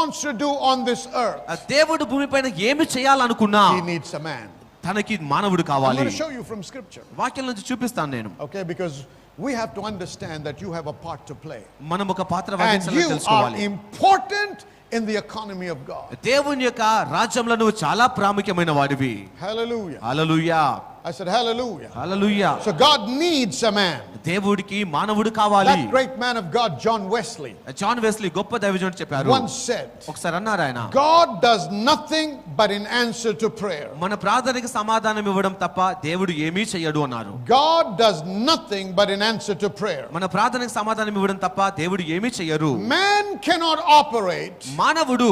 wants to do on this earth, దేవుడు భూమిపైన ఏమి చేయాలనుకున్నా he needs a man. తనకి మానవుడు I'm కావాలి. going to show you from scripture. వాక్యం నుంచి చూపిస్తాను నేను. Okay, because we have to understand that you have a part to play. మనం ఒక పాత్ర And వహించాలని you are తెలుసుకోవాలి. important in the economy of God. దేవుని యొక్క రాజ్యంలో నువ్వు చాలా ప్రాముఖ్యమైన వాడివి. Hallelujah. Hallelujah. I said hallelujah. Hallelujah. So God needs a man. దేవుడికి మానవుడు కావాలి. That great man of God, John Wesley, John Wesley గొప్ప దైవజనుడు చెప్పారు. once said, ఒకసారి అన్నారు ఆయన, God does nothing but in answer to prayer. మన ప్రార్థనకి సమాధానం ఇవ్వడం తప్ప దేవుడు ఏమీ చేయడు అన్నారు. God does nothing but in answer to prayer. మన ప్రార్థనకి సమాధానం ఇవ్వడం తప్ప దేవుడు ఏమీ చేయరు. Man cannot operate మానవుడు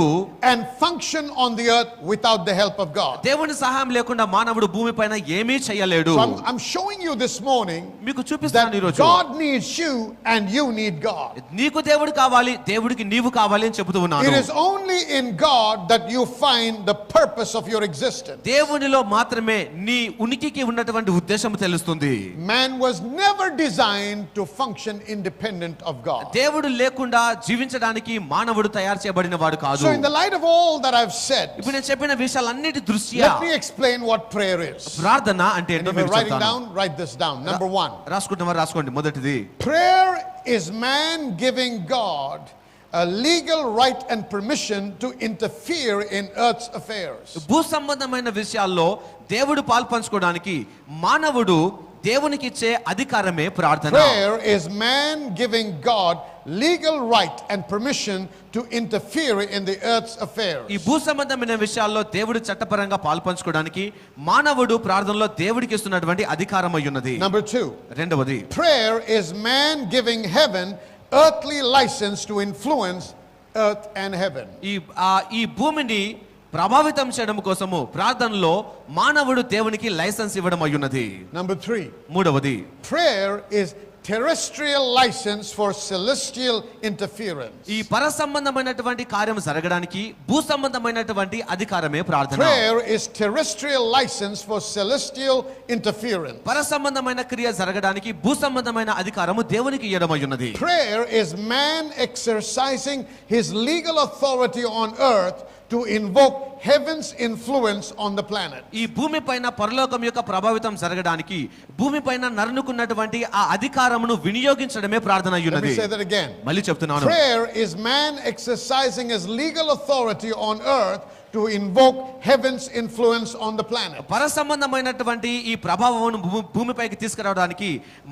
and function on the earth without the help of God. దేవుని సహాయం లేకుండా మానవుడు భూమిపైన ఏమీ చేయలేడు. So I'm showing you this morning మీకు చూపిస్తాను ఈ that రోజు. God needs you and you need God. నీకు దేవుడు కావాలి, దేవుడికి నీవు కావాలి అని చెబుతూ ఉన్నాను. It is only in God that you find the purpose of your existence. దేవునిలో మాత్రమే నీ ఉనికికి ఉన్నటువంటి ఉద్దేశం తెలుస్తుంది. Man was never designed to function independent of God. దేవుడు లేకుండా జీవించడానికి మానవుడు తయారు చేయబడిన వాడు కాదు. So in the light of all that I've said, ఇప్పుడు నేను చెప్పిన విషయాలన్నిటి దృష్ట్యా let me explain what prayer is. ప్రార్థన అంటే And ఏంటో if you're మీకు writing చెప్తాను. down, write this down. Number 1. రాసుకుంటున్నారు, రాసుకోండి. మొదటిది, Prayer is man giving God a legal right and permission to interfere in earth's affairs. భూ సంబంధమైన విషయాల్లో దేవుడు పాల్పంచుకోవడానికి మానవుడు దేవునికి ఇచ్చే అధికారమే ప్రార్థన. Prayer is man giving God legal right and permission to interfere in the earth's affairs. ఈ భూ సంబంధమైన విషయాల్లో దేవుడు చట్టపరంగా పాల్పంచుకోవడానికి మానవుడు ప్రార్థనలో దేవుడికి ఇస్తున్నటువంటి అధికారం అయ్యున్నది. Number 2. రెండవది, Prayer is man giving heaven earthly license to influence earth and heaven. ఈ భూమిని ప్రభావితం చేయడం కోసము ప్రార్థనలో మానవుడు దేవునికి లైసెన్స్ ఇవ్వడం అయ్యున్నది. Number 3. మూడవది, Prayer is terrestrial license for celestial interference. ఈ పర సంబంధమైనటువంటి కార్యం జరగడానికి భూ సంబంధమైనటువంటి అధికారమే ప్రార్థన. Prayer is terrestrial license for celestial interference. పర సంబంధమైన క్రియ జరగడానికి భూ సంబంధమైన అధికారము దేవునికి ఇవ్వడం అయ్యున్నది. Prayer is man exercising his legal authority on earth to invoke heaven's influence on the planet. ఈ భూమి పైన పరలోకం యొక్క ప్రభావితం జరగడానికి భూమి పైన నరునుకున్నటువంటి ఆ అధికారమును వినియోగించడమే ప్రార్థన Let అయ్యున్నది. me say that again. మళ్ళీ చెప్తున్నాను. Prayer is man exercising his legal authority on earth to invoke heaven's influence on the planet. పర సంబంధమైనటువంటి ఈ ప్రభావమును భూమిపైకి తీసుకురావడానికి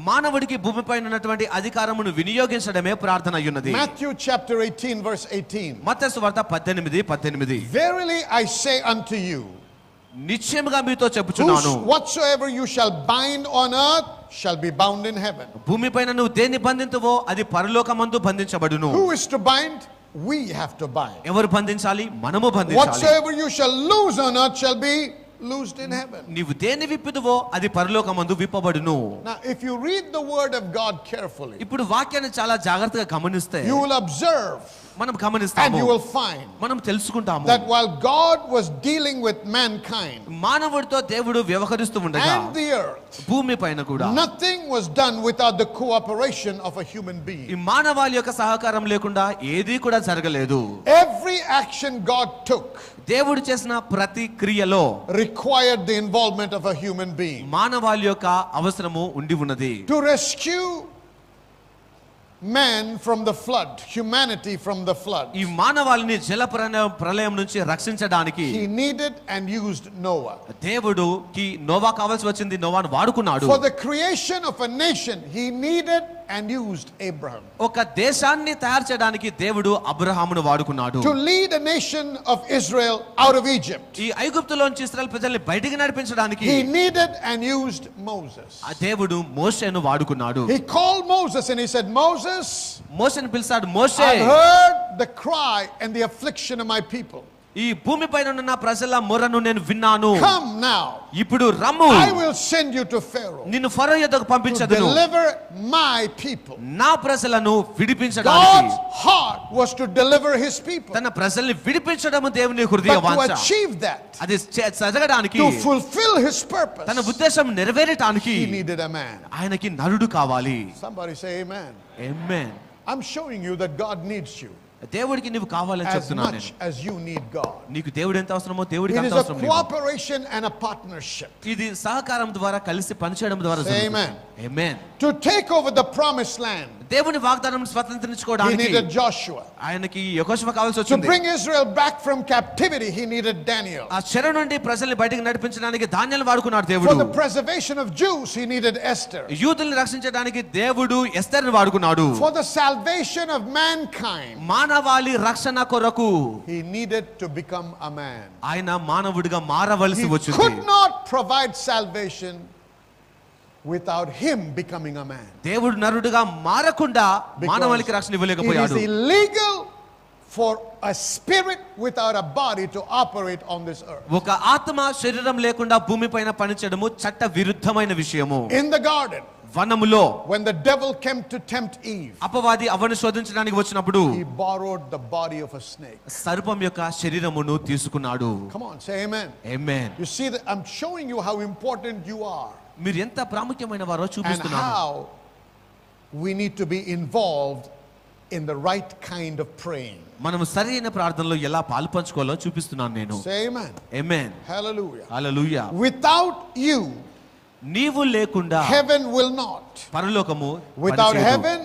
మానవుడికి భూమిపై ఉన్నటువంటి అధికారమును వినియోగించడమే ప్రార్థన అయ్యున్నది. Matthew chapter 18 verse 18. మత్తయి సువార్త 18:18. Verily I say unto you, నిశ్చయముగా మీతో చెప్పుచున్నాను, whatsoever you shall bind on earth shall be bound in heaven. భూమిపైన నువ్వు దేన్ని బంధింతువో అది పరలోకమందు బంధించబడును. Who is to bind? We have to bind. ఎవరు బంధించాలి? మనము బంధించాలి. Whatsoever you shall loose on earth shall be loosed in heaven. నీవు దేన్ని విప్పుదువో అది పరలోకమందు విప్పబడును. Now if you read the word of God carefully, ఇప్పుడు వాక్యాన్ని చాలా జాగ్రత్తగా గమనిస్తే you will observe మనం and గమనిస్తాము, you will find మనం తెలుసుకుంటాము that while God was dealing with mankind మానవుడితో దేవుడు వ్యవహరిస్తూ ఉండగా and the earth, భూమి పైన కూడా nothing was done without the cooperation of a human ఈ being. మానవాళి యొక్క సహకారం లేకుండా ఏది కూడా జరగలేదు. Every action God took దేవుడు చేసిన ప్రతి క్రియలో required the involvement of a human being. మానవాళి యొక్క అవసరము ఉండి ఉన్నది. To rescue man from the flood, humanity from the flood, ఈ మానవాళిని జల ప్రళయం నుంచి రక్షించడానికి he needed and used Noah. దేవుడుకి నోవా కావాల్సి వచ్చింది, నోవాను వాడుకున్నాడు. For the creation of a nation, he needed and used Abraham. ఒక దేశాన్ని తయారు చేయడానికి దేవుడు అబ్రహామును వాడుకున్నాడు. To lead a nation of Israel out of Egypt, ఈ ఐగుప్తులోంచి ఇశ్రాయేలు ప్రజల్ని బయటికి నడిపించడానికి he needed and used Moses. ఆ దేవుడు మోషేను వాడుకున్నాడు. He called Moses and he said, Moses, మోషేను పిలిచాడు, మోషే, I've heard the cry and the affliction of my people. ఈ భూమి పైన ఉన్న నా ప్రజల మొరను నేను విన్నాను. Come now, ఇప్పుడు రమ్ము, I will send you to Pharaoh నిన్ను ఫరో యొద్దకు to పంపించదును, deliver my people. నా ప్రజలను విడిపించడానికి. God's heart was to deliver his people. తన ప్రజల్ని విడిపించడము దేవుని హృదయ But to వాంఛ. achieve that, అది జరగడానికి, to fulfill his purpose, తన ఉద్దేశం నెరవేరటానికి he needed a man. ఆయనకి నరుడు కావాలి. Somebody say amen. Amen. I'm showing you that God needs you. దేవుడికి నీవు కావాలని as చెప్తున్నాను much నేను. as you need God. నీకు దేవుడు ఎంత అవసరమో దేవుడికి It అంత is a అవసరం నీకు. cooperation and a partnership. ఇది సహకారం ద్వారా కలిసి పనిచేయడం ద్వారా Say జరుగుతుంది. amen. Amen. To take over the promised land, దేవుని వాగ్దానం he స్వతంత్రించుకోవడానికి needed Joshua. ఆయనకి యెహోషువ కావాల్సి To వచ్చింది. bring Israel back from captivity, he needed Daniel. ఆ చెర నుండి ప్రజల్ని బయటికి నడిపించడానికి ధాన్యాలు వాడుకున్నాడు For దేవుడు. the preservation of Jews, he needed Esther. యూదుల్ని రక్షించడానికి దేవుడు ఎస్తర్ని వాడుకున్నాడు. For the salvation of mankind, మానవాళి రక్షణ కొరకు he needed to become a man. ఆయన మానవుడిగా మారవలసి He వచ్చింది. could not provide salvation without him becoming a man. దేవుడు నరుడుగా మారకుండా Because మానవాళికి రక్షణ it ఇవ్వలేకపోయాడు. is illegal for a spirit without a body to operate on this earth. ఒక ఆత్మ శరీరం లేకుండా భూమిపైన పనిచేయడము చట్ట విరుద్ధమైన విషయము. In the garden, వనములో when the devil came to tempt Eve, అపవాది అవ్వను శోధించడానికి వచ్చినప్పుడు he borrowed the body of a snake. సర్పం యొక్క శరీరమును తీసుకున్నాడు. Come on, say amen. Amen. You see that I'm showing you how important you are మీరు ఎంత ప్రాముఖ్యమైన వారో and చూపిస్తున్నాను. how we need to be involved in the right kind of praying. మనం సరైన ప్రార్థనలో ఎలా పాల్పంచుకోవాలో చూపిస్తున్నాను నేను. Say amen. Amen. Hallelujah. Hallelujah. Without you, నీవు లేకుండా heaven will not. పరలోకము Without పనిచేయదు. heaven,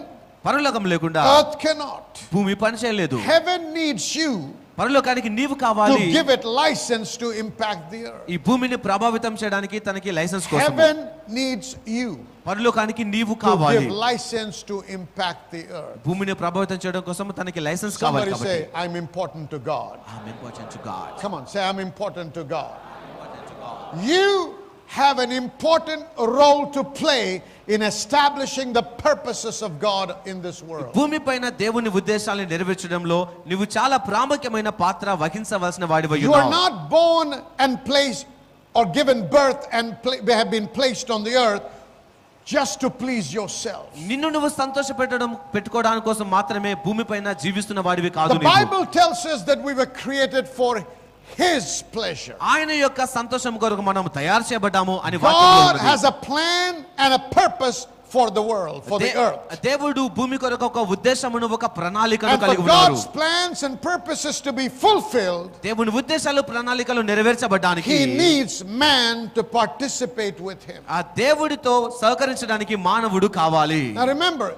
పరలోకం లేకుండా earth cannot. భూమి పనిచేయలేదు. Heaven needs you పరలోకానికి నీవు to కావాలి. give it license to impact the earth. ఈ భూమిని ప్రభావితం చేయడానికి తనకి లైసెన్స్ కోసం. Heaven needs you పరలోకానికి నీవు to కావాలి. give license to impact the earth. భూమిని ప్రభావితం చేయడం కోసం తనకి లైసెన్స్ కావాలి Somebody కాబట్టి. say, I'm important to God. I'm important to God. Come on, say, I'm important to God. You have an important role to play in establishing the purposes of God in this world. భూమిపైన దేవుని ఉద్దేశాలను నెరవేర్చడంలో నువ్వు చాలా ప్రాముఖ్యమైన పాత్ర వహించవలసిన వాడివై You are ఉన్నావు. not born and placed or given birth and have been placed on the earth just to please yourself. నిన్ను నువ్వు పెట్టుకోవడానికి కోసం మాత్రమే భూమిపైన జీవిస్తున్న వాడివి కాదు The నీవు. Bible tells us that we were created for His pleasure. ఆయన యొక్క సంతోషం కొరకు మనం తయారు చేయబడ్డాము అని వాక్యంలో God ఉన్నది. has a plan and a purpose for the world, for the earth. దేవుడు భూమి కొరకు ఒక ఉద్దేశమును ఒక ప్రణాళికను And for కలిగి ఉన్నారు. God's plans and purposes to be fulfilled, దేవుని ఉద్దేశాలు ప్రణాళికలు నెరవేర్చబడడానికి He needs man to participate with Him. ఆ దేవుడితో సహకరించడానికి మానవుడు కావాలి. Now remember,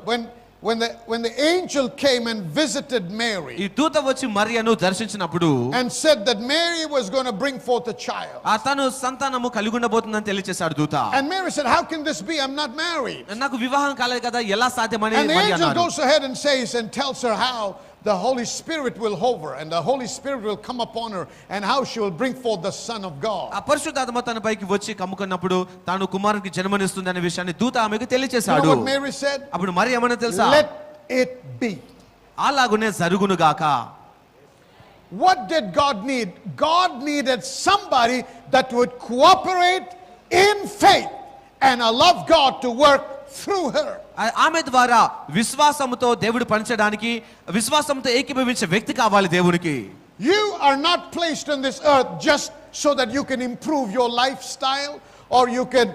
when the angel came and visited Mary ఈ దూత వచ్చి మరియను దర్శించినప్పుడు and said that Mary was going to bring forth a child. తను సంతానము కలిగి ఉండబోతుందని తెలియచేశాడు దూత. And Mary said, how can this be? I'm not married. నాకు వివాహం కాలేదు కదా, ఎలా సాధ్యమని And the మరి angel అన్నాడు. goes ahead and says and tells her how the Holy Spirit will hover and the Holy Spirit will come upon her and how she will bring forth the Son of God. ఆ పరిశుద్ధాత్మ తన పైకి వచ్చి కమ్ముకున్నప్పుడు తాను కుమారునికి జన్మనిస్తుంది అనే విషయాన్ని దూత ఆమెకు You know తెలియచేశాడు. what Mary said? అప్పుడు మరి ఏమన్నా తెలుసా? Let it be. అలాగునే జరుగును గాక. What did God need? God needed somebody that would cooperate in faith and allow God to work through her. ఆమె ద్వారా విశ్వాసంతో దేవుడు పనిచేయడానికి విశ్వాసంతో ఏకీభవించే వ్యక్తి కావాలి దేవునికి. You are not placed on this earth just so that you can improve your lifestyle or you can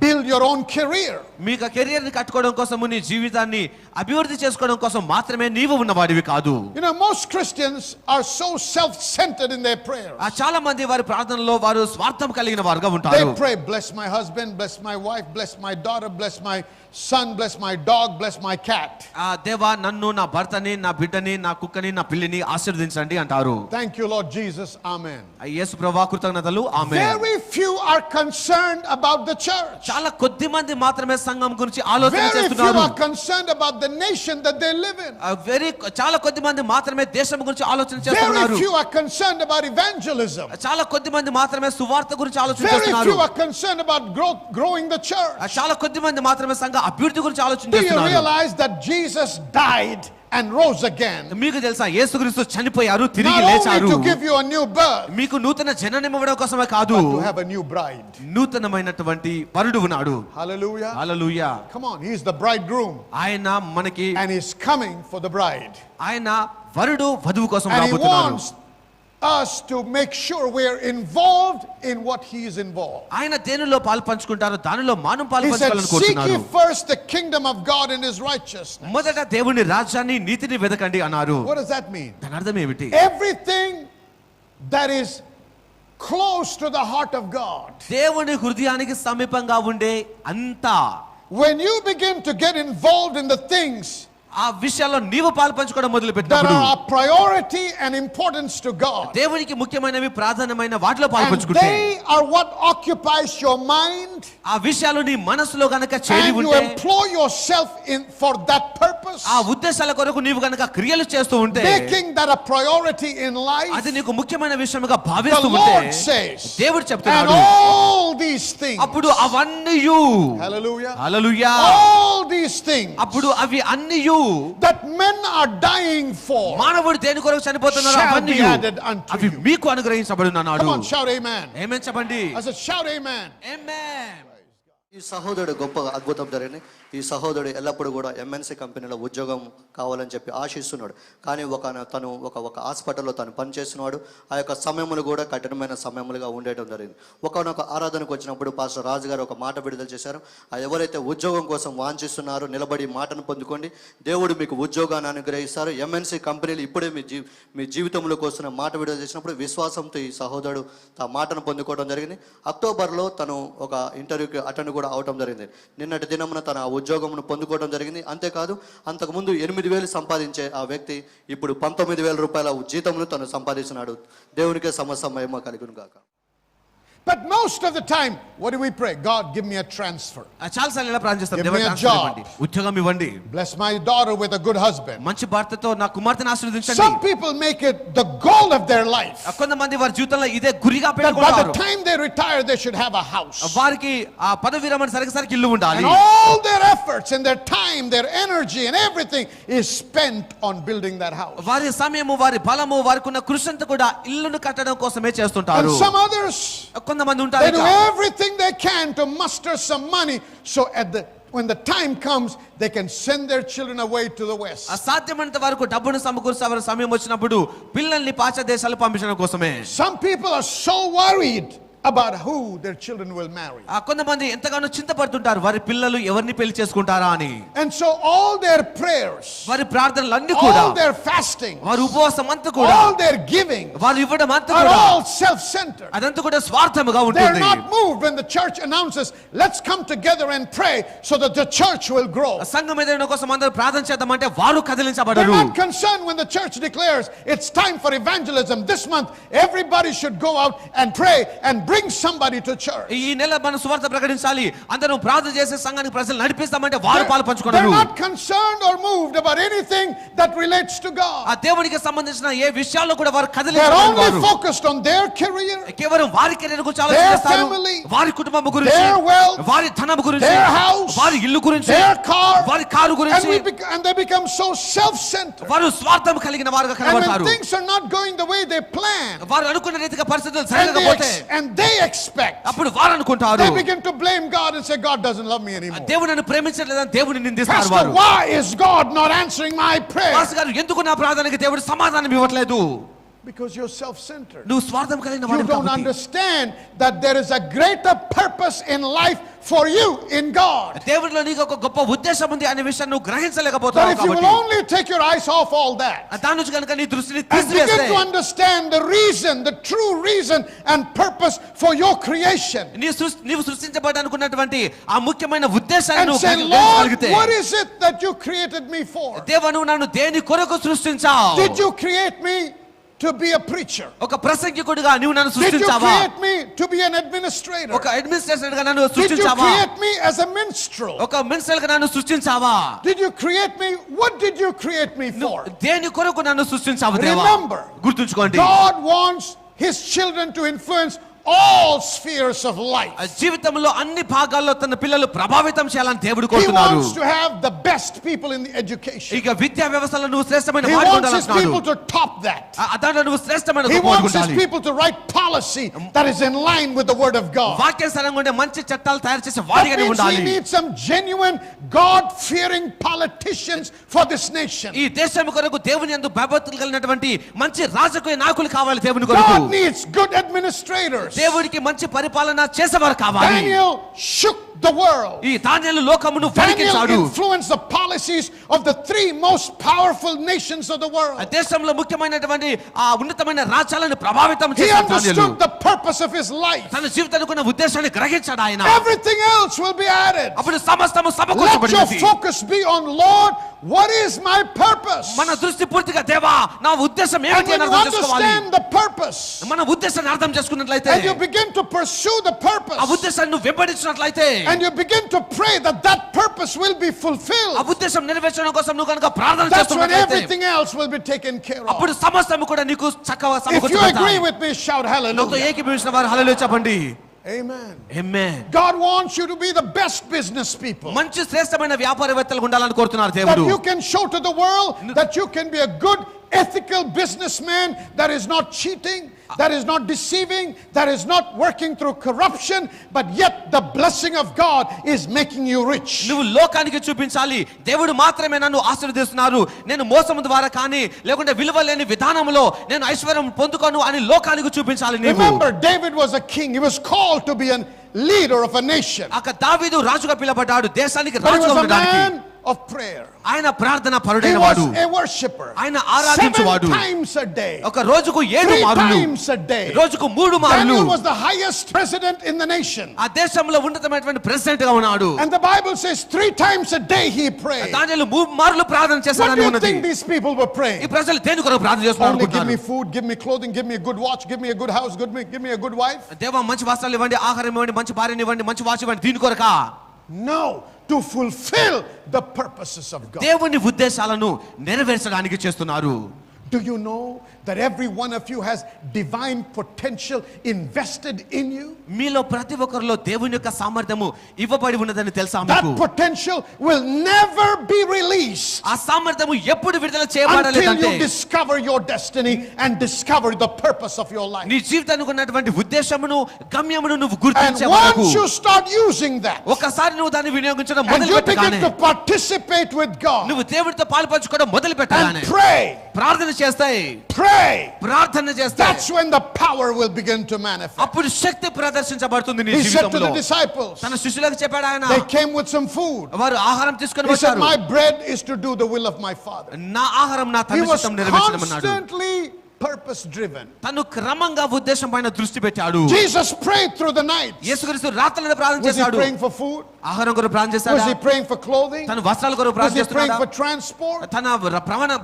build your own career. మీకు కెరియర్ ని కట్టుకోవడం కోసం నీ జీవితాన్ని అభివృద్ధి చేసుకోవడం కోసం మాత్రమే నీవు ఉన్నవాడివి కాదు. You know, most Christians are so self-centered in their prayers. చాలా మంది వారి ప్రార్థనలో వారు స్వార్థం కలిగిన వారుగా They ఉంటారు. pray, bless my husband, bless my wife, bless my daughter, bless my son, bless my dog, bless my cat. దేవా నన్ను, నా భర్తని, నా బిడ్డని, నా కుక్కని, నా పిల్లిని ఆశీర్వదించండి అంటారు. Thank you, Lord Jesus. Amen. యేసు ప్రభువా కృతజ్ఞతలు. ఆమేన్. Very few are concerned about the church. చాలా కొద్ది మంది మాత్రమే సంఘం గురించి ఆలోచన Very few చేస్తున్నారు. are concerned about the nation that they live in. చాలా కొద్ది మంది మాత్రమే దేశం గురించి ఆలోచన Very చేస్తున్నారు. few are concerned about evangelism. చాలా కొద్ది మంది మాత్రమే సువార్త గురించి ఆలోచన Very చేస్తున్నారు. few are concerned about growing the church. చాలా కొద్ది మంది మాత్రమే సంఘ అభివృద్ధి గురించి ఆలోచన Do you చేస్తున్నారు. realize that Jesus died and rose again? మీకు తెలుసా యేసుక్రీస్తు చనిపోయారు, తిరిగి Not లేచారు. only to give you a new birth, మీకు నూతన జననం ఇవ్వడం కోసమే కాదు, but to have a new bride. నూతనమైనటువంటి వరుడు ఉన్నాడు. Hallelujah. Hallelujah. Come on, he's the bridegroom ఆయన మనకి and he's coming for the bride. ఆయన వరుడు వధువు కోసం And he రాబోతున్నారు. wants us to make sure we're involved in what he is involved. ఆయన దేనిలో పాల్పంచుకుంటారో దానిలో మనం He said, పాల్పంచుకోవాలని seek ye కోరుతున్నారు. first the kingdom of God and his righteousness. మొదట దేవుని రాజ్యాన్ని నీతిని వెదకండి అన్నారు. What does that mean? దాని అర్థం ఏమిటి? Everything that is close to the heart of God. దేవుని హృదయానికి సమీపంగా ఉండే అంతా, When you begin to get involved in the things ఆ విషయాల్లో నీవు పాల్పంచుకోవడం మొదలు that పెట్టినప్పుడు are of priority and importance to God, దేవునికి ముఖ్యమైనవి ప్రాధాన్యమైన వాటిలో and పాల్పంచుకుంటే they are what occupies your mind, ఆ విషయాలు నీ మనసులో గనక చేరి and you ఉంటే, employ yourself in for that purpose, ఆ ఉద్దేశాల కొరకు నీవు గనక క్రియలు చేస్తూ ఉంటే, making that a priority in life, అది నీకు ముఖ్యమైన విషయముగా the భావిస్తూ ఉంటే, Lord says, దేవుడు and చెప్తున్నాడు, all these things, అప్పుడు అవన్నీ hallelujah, hallelujah, all these things అప్పుడు అవి అన్నీ that men are dying for మానవుడు దేని కొరకు చనిపోతున్నారో shall అవన్నీ be added unto అవి you. మీకు అనుగ్రహించబడున్నాడు. Come on, shout amen. ఆమేన్ చెప్పండి. I said, shout amen. ఆమేన్. ఈ సహోదరుడు గొప్ప అద్భుతం జరిగింది. ఈ సహోదరుడు ఎల్లప్పుడూ కూడా ఎంఎన్సీ కంపెనీలో ఉద్యోగం కావాలని చెప్పి ఆశిస్తున్నాడు. కానీ తను ఒక హాస్పిటల్లో తను పనిచేస్తున్నాడు. ఆ యొక్క సమయములు కూడా కఠినమైన సమయములుగా ఉండేయడం జరిగింది. ఒకనొక ఆరాధనకు వచ్చినప్పుడు పాస్టర్ రాజు గారు ఒక మాట విడుదల చేశారు. ఎవరైతే ఉద్యోగం కోసం వాంఛిస్తున్నారో నిలబడి మాటను పొందుకోండి, దేవుడు మీకు ఉద్యోగాన్ని అనుగ్రహిస్తారు. ఎంఎన్సీ కంపెనీలు ఇప్పుడే మీ జీవితంలోకి వస్తున్న మాట విడుదల చేసినప్పుడు విశ్వాసంతో ఈ సహోదరుడు ఆ మాటను పొందుకోవడం జరిగింది. అక్టోబర్లో తను ఒక ఇంటర్వ్యూకి అటెండ్ కూడా అవటం జరిగింది. నిన్నటి దినమున తన ఉద్యోగమును పొందుకోవడం జరిగింది. అంతేకాదు అంతకుముందు 8,000 సంపాదించే ఆ వ్యక్తి ఇప్పుడు 19,000 రూపాయల జీతమును తను సంపాదిస్తున్నాడు. దేవునికే సమస్త మహిమ కలుగును గాక. But most of the time, what do we pray? God, give me a transfer. చాలా సార్లు ఎలా ప్రార్థన చేస్తాం, Give దేవుడు me a ట్రాన్స్ఫర్ job. ఇవ్వండి, ఉద్యోగం ఇవ్వండి, Bless my daughter with a good husband. మంచి భర్తతో నా కుమార్తెను ఆశీర్వదించండి. Some people make it the goal of their life కొంతమంది వారి జీవితంలో ఇదే గురిగా that by the పెట్టుకుంటారు. time they retire, they should have a house. వారికి ఆ పదవి విరమణ సరికి ఇల్లు ఉండాలి. And all their efforts and their time, their energy and everything is spent on building that house. వారి సమయము, వారి బలము, వారికి ఉన్న కృషి అంతా కూడా ఇల్లును కట్టడం కోసమే And చేస్తుంటారు. some others, కొంతమంది they ఉంటారు do ఇక, everything they can to muster some money so when the time comes, they can send their children away to the west. అసాధ్యమైనంత వరకు డబ్బును సమకూర్చే వారి సమయం వచ్చినప్పుడు పిల్లల్ని పాశ్చాత్య దేశాలు పంపించడం కోసమే. Some people are so worried about who their children will marry. కొంతమంది ఎంతగానో చింతపడుతుంటారు వారి పిల్లలు ఎవరిని పెళ్లి చేసుకుంటారా అని. And so all their prayers, వారి ప్రార్థనలన్నీ కూడా, all their fasting, వారి ఉపవాసం అంతా కూడా, all their giving వారు ఇవ్వడం అంతా are కూడా all self-centered. అదంతా కూడా స్వార్థముగా They're ఉంటుంది. not moved when the church announces, let's come together and pray so that the church will grow. సంఘం ఎదురైన కోసం అందరూ ప్రార్థన చేద్దామంటే వారు They're కదిలించబడరు. not concerned when the church declares it's time for evangelism. This month, everybody should go out and pray and bring somebody to church. ఈ నెల మనం సువార్త ప్రకటించాలి, అందరూ ప్రార్థన చేసే సంఘానికి ప్రజలు నడిపిస్తామంటే వారు పాలు They're పంచుకోరు. not concerned or moved about anything that relates to God. ఆ దేవునికి సంబంధించిన ఏ విషయాల్లో కూడా వారు They're కదిలించబడరు. only focused on their career, కేవలం వారి కెరీర్ గురించి their ఆలోచిస్తారు, family, వారి కుటుంబం గురించి, their wealth, వారి ధనం గురించి, their house, వారి ఇల్లు గురించి, their car, వారి కారు and, గురించి, and they become so self-centered. వారు స్వార్థం కలిగిన వారుగా And when కనబడతారు. things are not going the way they plan, వారు అనుకున్న రీతిగా పరిస్థితులు and జరగకపోతే they expect, అప్పుడు వారు అనుకుంటారు they begin to blame God and say, God doesn't love me anymore. దేవుడు నన్ను ప్రేమించట్లేదని దేవుని నిందిస్తారు. Pastor, వారు, why is God not answering my prayer? Pastor గారు ఎందుకు నా ప్రార్థనకి దేవుడు సమాధానం ఇవ్వట్లేదు? Because you're self-centered. నువ్వు స్వార్థం కలిగిన You వాడు don't కాబట్టి. understand that there is a greater purpose in life for you in God. దేవుడిలో నీకు ఒక గొప్ప ఉద్దేశం ఉంది అనే విషయాన్ని నువ్వు But గ్రహించలేకపోతున్నావు if you will కాబట్టి only take your eyes off all that దాని నుంచి కనుక నీ దృష్టిని and begin తీసివేస్తే, to understand the reason, the true reason and purpose for your creation, నీవు సృష్టించబడాలనుకున్నటువంటి ఆ ముఖ్యమైన ఉద్దేశాన్ని and నువ్వు say, గ్రహించగలిగితే, Lord, what is it that you created me for? దేవా నువ్వు నన్ను దేని కొరకు సృష్టించావు? Did you create me to be a preacher? ఒక ప్రసంగికుడిగా నువ్వు నన్ను Did you సృష్టించావా? create me to be an administrator? ఒక అడ్మినిస్ట్రేటర్ గా నన్ను Did you సృష్టించావా? create me as a minstrel? ఒక మినిస్టర్ గా నన్ను సృష్టించావా? Did you create me? What did you create me for? దేని కొరకు నన్ను సృష్టించావు దేవా? Remember, గుర్తుంచుకోండి, God wants His children to influence all spheres of life. జీవితంలో అన్ని భాగాల్లో తన పిల్లలు ప్రభావితం చేయాలని దేవుడు He కోరుతున్నారు. wants to have the best people in the education. ఇక విద్యా వ్యవస్థలో నువ్వు శ్రేష్టమైన He వాడిగా wants his ఉండాలంటున్నాడు. people to top that. దాంట్లో నువ్వు శ్రేష్టమైన He గొప్పవాడిగా wants his ఉండాలి. people to write policy that is in line with the word of God. వాక్యానుసారంగా ఉండే మంచి చట్టాలు తయారు చేసే That వాడిగా means ఉండాలి. we need some genuine God-fearing politicians for this nation. ఈ దేశం కొరకు దేవుని యందు భయభక్తులు కలిగినటువంటి మంచి రాజకీయ నాయకులు కావాలి దేవుని కొరకు. God needs good administrators. దేవుడికి మంచి పరిపాలన చేసేవారు కావాలి. Daniel shook the world. ఈ దానియేలు లోకమును Daniel వణికించాడు. influenced the policies of the 3 most powerful nations of the world. ఆ దేశంలో ముఖ్యమైనటువంటి ఆ ఉన్నతమైన రాజ్యాలను ప్రభావితం He చేశాడు దానియేలు. understood the purpose of his life. తన జీవితానికి ఉన్న ఉద్దేశాన్ని గ్రహించాడు ఆయన. Everything else will be added. అప్పుడు సమస్తము Let your సమకూర్చబడినది. focus be on Lord. What is my purpose? మన దృష్టి పూర్తిగా దేవా నా ఉద్దేశం And ఏమిటి when అని you అర్థం చేసుకోవాలి. understand the purpose, మన ఉద్దేశాన్ని అర్థం చేసుకున్నట్లయితే and you begin to pursue the purpose, ఆ ఉద్దేశాన్ని నువ్వు వెంబడించినట్లయితే and you begin to pray that that purpose will be ఆ fulfilled, ఉద్దేశం నెరవేర్చడం కోసం నువ్వు కనుక ప్రార్థన that's when చేస్తున్నట్లయితే everything else will be taken care of. అప్పుడు సమస్తము కూడా నీకు చక్కగా If you agree సమకూర్చబడతాయి. with me, shout నాతో hallelujah. ఏకీభవించిన వారు హల్లెలూయా చెప్పండి. Amen. Amen. God wants you to be the best business people. మంచి శ్రేష్టమైన వ్యాపారవేత్తలు ఉండాలని కోరుతున్నారు That దేవుడు. you can show to the world that you can be a good ethical businessman that is not cheating, that is not deceiving, that is not working through corruption, but yet the blessing of God is making you rich. నువ్వు లోకానికి చూపించాలి దేవుడు మాత్రమే నన్ను ఆశీర్వదిస్తున్నారు, నేను మోసం ద్వారా కానీ లేకుంటే విలువ లేని విధానంలో నేను ఐశ్వర్యం పొందుకోను అని లోకానికి చూపించాలి నీవు. Remember, David was a king. He was called to be a leader of a nation. అక్కడ దావీదు రాజుగా పిలువబడ్డాడు, దేశానికి But he రాజుగా was a ఉండడానికి. man of prayer. ఆయన ప్రార్థన He పరుడైన was వాడు. a worshipper. ఆయన ఆరాధించువాడు. 7 times a day. ఒక రోజుకు 7 3 మార్లు, times a day. రోజుకు 3 మార్లు. Daniel was the highest president in the nation. ఆ దేశంలో ఉన్నతమైనటువంటి ప్రెసిడెంట్ గా ఉన్నాడు. And the Bible says 3 times a day he prayed. దానియేలు 3 మార్లు ప్రార్థన What do చేశాడని you ఉన్నది. think these people were ఈ praying? ప్రజలు దేని కొరకు ప్రార్థన చేస్తున్నారు Only give me అనుకుంటున్నారు? food, give me clothing, give me a good watch, give me a good house, give me a good wife. దేవా మంచి వస్త్రాలు ఇవ్వండి, ఆహారం ఇవ్వండి, మంచి భార్యని ఇవ్వండి, మంచి వాచ్ ఇవ్వండి, దీని కొరకా? No, to fulfill the purposes of God. దేవుని ఉద్దేశాలను నెరవేర్చడానికి చేస్తున్నారు. Do you know that every one of you has divine potential invested in you? మీలో ప్రతి ఒక్కరిలో దేవుని యొక్క సామర్థ్యము ఇవ్వబడి ఉన్నదని తెలుసా That మీకు? potential will never be released ఆ సామర్థ్యము ఎప్పుడు విడుదల until చేయబడలేదంటే you discover your destiny and discover the purpose of your life. నీ జీవితానికి ఉన్నటువంటి ఉద్దేశమును గమ్యమును నువ్వు And గుర్తించే వరకు once you start using that, ఒకసారి నువ్వు దాన్ని వినియోగించడం and మొదలు you begin పెట్టగానే, to participate with God నువ్వు దేవుడితో పాలుపంచుకోవడం మొదలు and పెట్టగానే, pray, ప్రార్థన చేస్తాయి, that's ప్రార్థన చేస్తాయి, when the power will begin to manifest. అప్పుడు శక్తి ప్రదర్శించబడుతుంది నీ He said to జీవితంలో. the disciples, తన శిష్యులకు చెప్పాడు ఆయన, they came with some food. వారు ఆహారం తీసుకొని He said, వచ్చారు. my bread is to do the will of my Father. నా ఆహారం నా He తండ్రి was చిత్తం నెరవేర్చడమన్నాడు. constantly purpose driven. తను క్రమంగా ఉద్దేశం పైన దృష్టి పెట్టాడు. Jesus prayed through the night. యేసుక్రీస్తు రాత్రులను ప్రార్థన Was he చేశాడు. praying for food? ఆహారం కొరకు ప్రార్థన చేశాడా? Was he praying for clothing? తన వస్త్రాల కొరకు Was ప్రార్థన he praying చేస్తున్నాడా? for transport? తన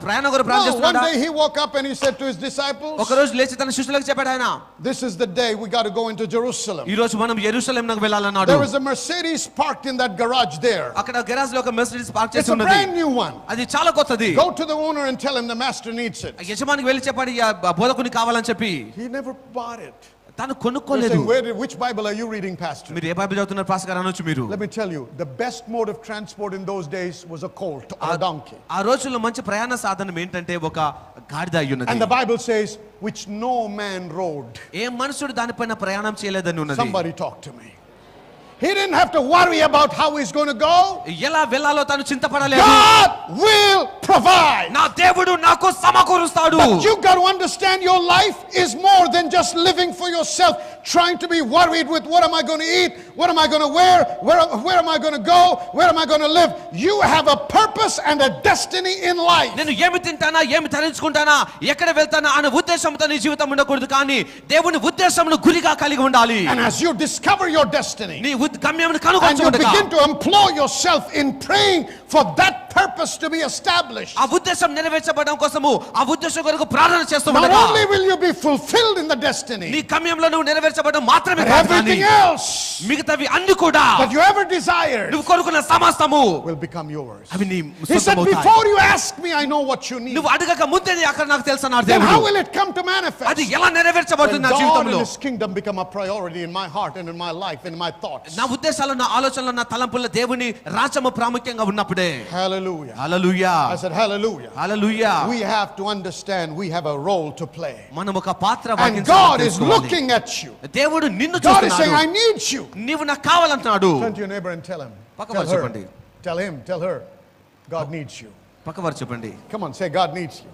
ప్రయాణం కొరకు ప్రార్థన No, one చేస్తున్నాడా? day he woke up and he said to his disciples, ఒక రోజు లేచి తన శిష్యులకు చెప్పాడు ఆయన, this is the day we got to go into Jerusalem. ఈ రోజు మనం యెరూషలేమునకు వెళ్ళాలన్నాడు. There was a Mercedes parked in that garage there. అక్కడ గరాజ్ లో ఒక మెర్సిడీస్ పార్క్ It's చేసి a ఉన్నది. brand new one. అది చాలా కొత్తది. Go to the owner and tell him the master needs it. యజమానికి వెళ్ళి చెప్పాడు, "ఈ బోధకుని కావాలని చెప్పి." He never bought it. తను You're కొనుక్కోలేదు. saying, which Bible are you reading, Pastor? మీరు ఏ బైబిల్ చదువుతున్నారు పాస్టర్ గారు అనొచ్చు మీరు. Let me tell you, the best mode of transport in those days was a colt or a donkey. ఆ రోజుల్లో మంచి ప్రయాణ సాధనం ఏంటంటే ఒక గాడిద అయి ఉన్నది. And the Bible says, which no man rode. ఏ మనుషుడు దానిపైన ప్రయాణం చేయలేదని ఉన్నది. Somebody talk to me. He didn't have to worry about how he's going to go. ఎలా వెళ్ళాలో తను చింతపడలేదు. God will provide. నా దేవుడు నాకు సమకూరుస్తాడు. But you got to understand your life is more than just living for yourself, trying to be worried with what am I going to eat, what am I going to wear, where am I going to go, where am I going to live. You have a purpose and a destiny in life. నేను ఏమి తింటానా, ఏమి ధరించుకుంటానా, ఎక్కడ వెళ్తానా అనే ఉద్దేశంతో నీ జీవితం ఉండకూడదు, కానీ దేవుని ఉద్దేశంను గురిగా కలిగి ఉండాలి. And as you discover your destiny, నీ గమ్యాన్ని and you కనుగొనగా, begin to employ yourself in praying for that purpose to be established, ఆ ఉద్దేశం నెరవేర్చబడడం కోసము ఆ ఉద్దేశం కొరకు ప్రార్థన చేస్తూ not ఉండగా only will you be fulfilled in the నీ destiny, గమ్యంలో నువ్వు నెరవేర్చబడడం మాత్రమే but కాదు కానీ everything else మిగతావి అన్ని కూడా that you ever desired నువ్వు కోరుకున్న సమస్తము will become yours. అవి నీ He said, సొంతమవుతాయి. before you ask me, I know what you need. నువ్వు అడగక ముందే అక్కడ నాకు తెలుసు అన్నాడు Then how దేవుడు. will it come to manifest? అది ఎలా నెరవేర్చబడుతుంది When నా God and జీవితంలో? His kingdom become a priority in my heart and in my life, in my thoughts. నా ఉద్దేశాలు, నా ఆలోచనలు, నా తలంపుల్లో దేవుని రాజ్యము ప్రాముఖ్యంగా ఉన్నప్పుడే. Hallelujah. Hallelujah, I said hallelujah. Hallelujah. We have to understand we have a role to play. మనం ఒక పాత్ర And వహించాలని God is తెలుసుకోవాలి. looking at you. దేవుడు నిన్ను God is saying, I చూస్తున్నాడు. need you. నీవు నాకు కావాలంటున్నాడు. Turn to your neighbor and tell him. పక్క Tell వారు her. చెప్పండి. Tell him. Tell her. God needs you. పక్కవారు చెప్పండి. Come on, say God needs you.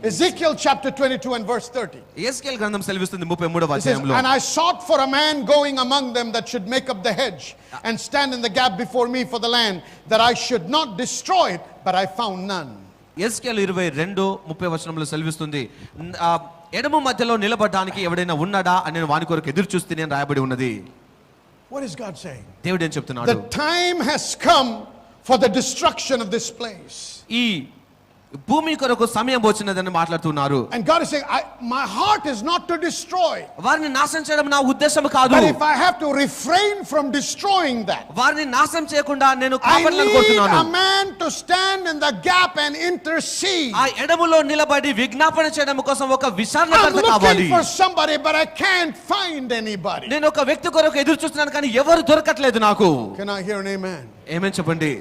Ezekiel chapter 22 and verse 30. యేస్కేలు గ్రంథం సెలవిస్తుంది 33వ It says, అధ్యాయంలో. and I sought for a man going among them that should make up the hedge and stand in the gap before me for the land, that I should not destroy it, but I found none. యేస్కేలు 22:30 వచనంలో సెలవిస్తుంది, ఎడమ మధ్యలో నిలబడడానికి ఎవడైనా ఉన్నాడా అని నేను వాని కొరకు ఎదురు చూస్తేనే అని రాయబడి ఉన్నది. What is God saying? దేవుడు ఏం చెప్తున్నాడు? The time has come for the destruction of this place. ఈ భూమి కొరకు సమయం వచ్చినదని మాట్లాడుతున్నారు. And God is saying, my heart is not to destroy. వారిని నాశనం చేయడం నా ఉద్దేశం కాదు. But if I have to refrain from destroying that, వారిని నాశనం చేయకుండా నేను I కాపాడాలని need కోరుతున్నాను. a man to stand in the gap and intercede. ఆ ఎడములో నిలబడి విజ్ఞాపన చేయడం కోసం ఒక I'm విచారణకర్త కావాలి. looking for somebody, but I can't find anybody. నేను ఒక వ్యక్తి కొరకు ఎదురు చూస్తున్నాను కానీ ఎవరు దొరకట్లేదు నాకు. Can I hear an amen? ఏమని చెప్పండి.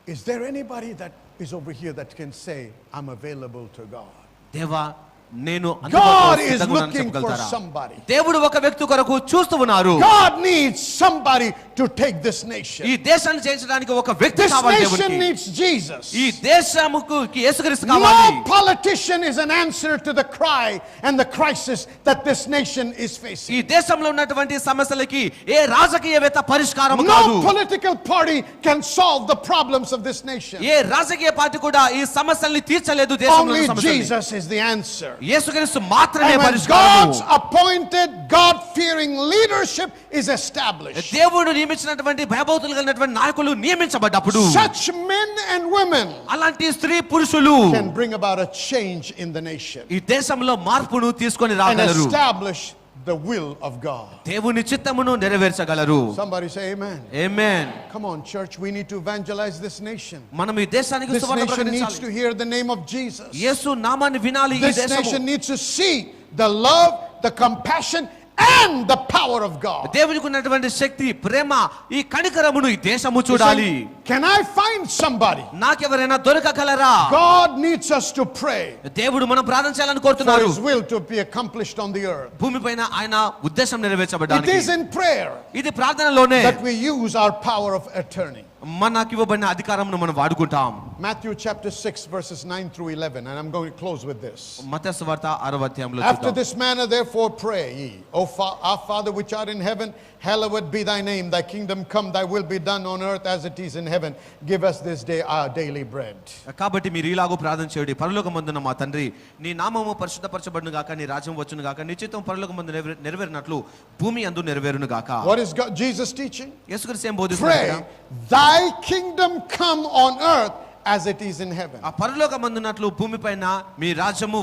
Is there anybody that is over here that can say, I'm available to God? దేవా నేను God is looking for somebody. దేవుడు ఒక వ్యక్తి కొరకు చూస్తూ ఉన్నారు. God needs somebody to take this nation. ఈ దేశాన్ని జయించడానికి ఒక వ్యక్తి This కావాలి nation దేవునికి. needs Jesus. ఈ దేశముకు యేసుక్రీస్తు కావాలి. No politician is an answer to the cry and the crisis that this nation is ఈ facing. దేశంలో ఉన్నటువంటి సమస్యలకి ఏ రాజకీయవేత్త పరిష్కారం కాదు. No political party can solve the problems of this nation. ఏ రాజకీయ పార్టీ కూడా ఈ సమస్యల్ని తీర్చలేదు. దేశంలో Only సమస్యల్ని. Jesus is the answer. యేసుక్రీస్తు మాత్రమే And when పరిష్కారము. God's appointed, God-fearing leadership is established, దేవుడు నియమించినటువంటి భయభక్తులు కలిగినటువంటి నాయకులు నియమించబడ్డప్పుడు such men and women అలాంటి స్త్రీ పురుషులు can bring about a change in the nation ఈ దేశంలో మార్పును తీసుకొని and రాగలరు. establish the will of God. దేవుని చిత్తమును నెరవేర్చగలరు. Somebody say amen. Amen. Come on, church, we need to evangelize this nation. మనం ఈ దేశానికి This సువార్త nation needs ప్రకటించాలి. to hear the name of Jesus. యేసు నామాన్ని వినాలి. ఈ This దేశము nation needs to see the love, the compassion, and the power of God. దేవునికి ఉన్నటువంటి శక్తి, ప్రేమ, ఈ కనికరమును ఈ దేశము You చూడాలి. say, can I find somebody? నాకెవరైనా దొరకగలరా? God needs us to pray దేవుడు మనం ప్రార్థన చేయాలని for కోరుతున్నారు. His will to be accomplished on the earth. భూమిపైన ఆయన ఉద్దేశం It నెరవేర్చబడడానికి. is in prayer ఇది ప్రార్థనలోనే that we use our power of attorney. మనకి ఇవ్వబడిన అధికారంను మనం వాడుకుంటాం. Matthew chapter 6 verses 9 through 11, and I'm going to close with this. మత్తయి సువార్త 6వ అధ్యాయంలో After చూద్దాం. this manner therefore pray ye, our Father which art in heaven, hallowed be thy name, thy kingdom come, thy will be done on earth as it is in heaven. Give us this day our daily bread. కాబట్టి మీరు ఇలాగూ ప్రార్థన చేయండి. పరలోకమందున్న మా తండ్రి, నీ నామము పరిశుద్ధపరచబడును గాక, నీ రాజ్యం వచ్చును గాక, నీ చిత్తం పరలోకమందు నెరవేరినట్లు భూమి యందు నెరవేరును గాక. What is Jesus teaching? యేసుక్రీస్తు ఏం బోధిస్తున్నాడు? Pray, thy kingdom come on earth as it is in heaven. ఆ పరలోకమందున్నట్లు భూమిపైన మీ రాజ్యము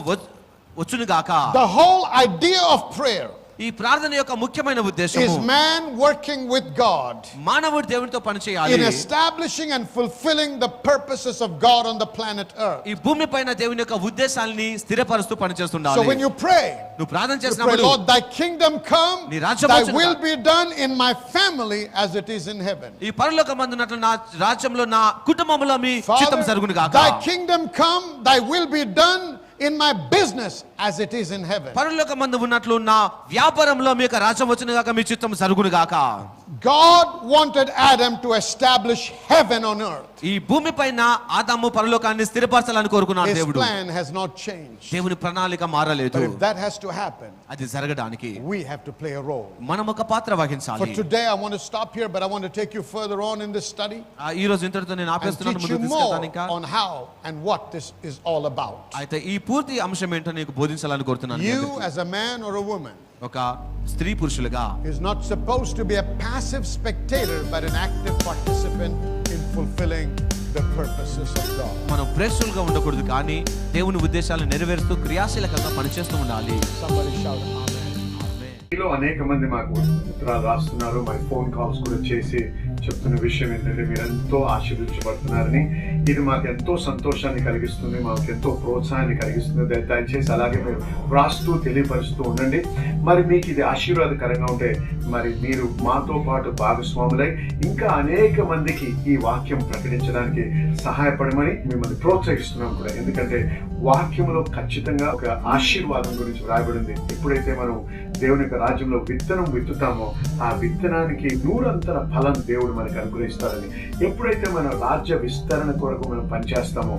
వచ్చును గాక. The whole idea of prayer ఈ ప్రార్థన యొక్క ముఖ్యమైన is ఉద్దేశము man working with God మానవుడు దేవునితో పని చేయాలి. in establishing and fulfilling the purposes of God on the planet earth. ఈ భూమిపైన దేవుని యొక్క ఉద్దేశాలని స్థిరపరుస్తూ పని So చేస్తుండాలి. when you pray, నువ్వు ప్రార్థన you pray, చేసినప్పుడు Lord, thy kingdom come, నీ రాజ్యం thy వచ్చును will గాక. be done in my family as it is in heaven. ఈ పరలోకమందున్నట్లు నా రాజ్యంలో నా కుటుంబంలో మీ చిత్తం జరుగును గాక. thy kingdom come, thy will be done in my business as it is in heaven. పరలోకమందు ఉన్నట్లు నా వ్యాపారంలో మీ యొక్క రాజ్యం వచ్చును గాక, మీ చిత్తం జరుగును గాక. God wanted Adam to establish heaven on earth. ఈ భూమిపైన ఆదాము పరలోకాన్ని స్థిరపరచాలని కోరుకున్నాడు His దేవుడు. plan has not changed. దేవుని ప్రణాళిక మారలేదు. But if that has to happen, అది జరగడానికి we have to play a role. మనం ఒక పాత్ర For వహించాలి. today, I want to stop here, but I want to take you further on in this study ఈ రోజు ఇంతటితో నేను and ఆపేస్తున్నాను. teach you ముందుకు more తీసుకెళ్తాను ఇంకా. on how and what this is all about. అయితే ఈ పూర్తి అంశం ఏంటో నీకు బోధించాలని కోరుతున్నాను. మీ You, అందరికీ. as a man or a woman, ఒక స్త్రీ పురుషులుగా is not supposed to be a passive spectator, but an active participant in fulfilling the purposes of God. మనం ప్రేక్షకులుగా ఉండకూడదు, కానీ దేవుని ఉద్దేశాలను నెరవేరుస్తూ క్రియాశీలకంగా పనిచేస్తూ ఉండాలి. Somebody shout amen. మీలో అనేక మంది మాకు ఉత్తరాలు రాస్తున్నారు, మరి ఫోన్ కాల్స్ కూడా చేసి చెప్తున్న విషయం ఏంటంటే మీరు ఎంతో ఆశీర్వదించబడుతున్నారని. ఇది మాకు ఎంతో సంతోషాన్ని కలిగిస్తుంది, మాకు ఎంతో ప్రోత్సాహాన్ని కలిగిస్తుంది. దయచేసి అలాగే మీరు వ్రాస్తూ తెలియపరుస్తూ ఉండండి. మరి మీకు ఇది ఆశీర్వాదకరంగా ఉంటే మరి మీరు మాతో పాటు భాగస్వాములై ఇంకా అనేక మందికి ఈ వాక్యం ప్రకటించడానికి సహాయపడమని మిమ్మల్ని ప్రోత్సహిస్తున్నాం కూడా. ఎందుకంటే వాక్యంలో ఖచ్చితంగా ఒక ఆశీర్వాదం గురించి వ్రాయబడింది. ఎప్పుడైతే మనం దేవుని యొక్క రాజ్యంలో విత్తనం విత్తుతామో ఆ విత్తనానికి 100 ఫలం దేవుడు మనకు అనుగ్రహిస్తారని. ఎప్పుడైతే మన రాజ్య విస్తరణ కొరకు మనం పనిచేస్తామో,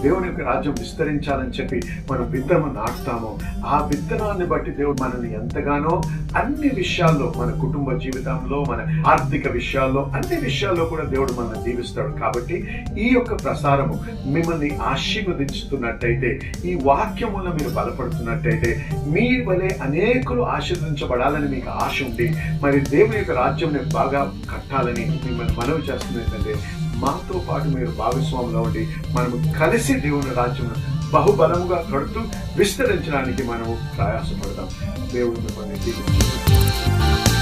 దేవుని యొక్క రాజ్యం విస్తరించాలని చెప్పి మనం విత్తనం నాటుతామో, ఆ విత్తనాన్ని బట్టి దేవుడు మనల్ని ఎంతగానో అన్ని విషయాల్లో, మన కుటుంబ జీవితంలో, మన ఆర్థిక విషయాల్లో, అన్ని విషయాల్లో కూడా దేవుడు మనల్ని దీవిస్తాడు. కాబట్టి ఈ యొక్క ప్రసారము మిమ్మల్ని ఆశీర్వదించుతున్నట్టయితే, ఈ వాక్యం వల్ల మీరు బలపడుతున్నట్టయితే, మీ వలె అనేకులు ఆశీర్వదించబడాలని మీకు ఆశ ఉండి మరి దేవుని యొక్క రాజ్యంని బాగా కట్టాలని మిమ్మల్ని మనవి చేస్తుంది. ఏంటంటే మాతో పాటు మీరు భాగస్వాములు ఉండి మనము కలిసి దేవుని రాజ్యం బహుబలముగా కడుతూ విస్తరించడానికి మనము ప్రయాసపడదాం. దేవుడు మిమ్మల్ని దీవించును.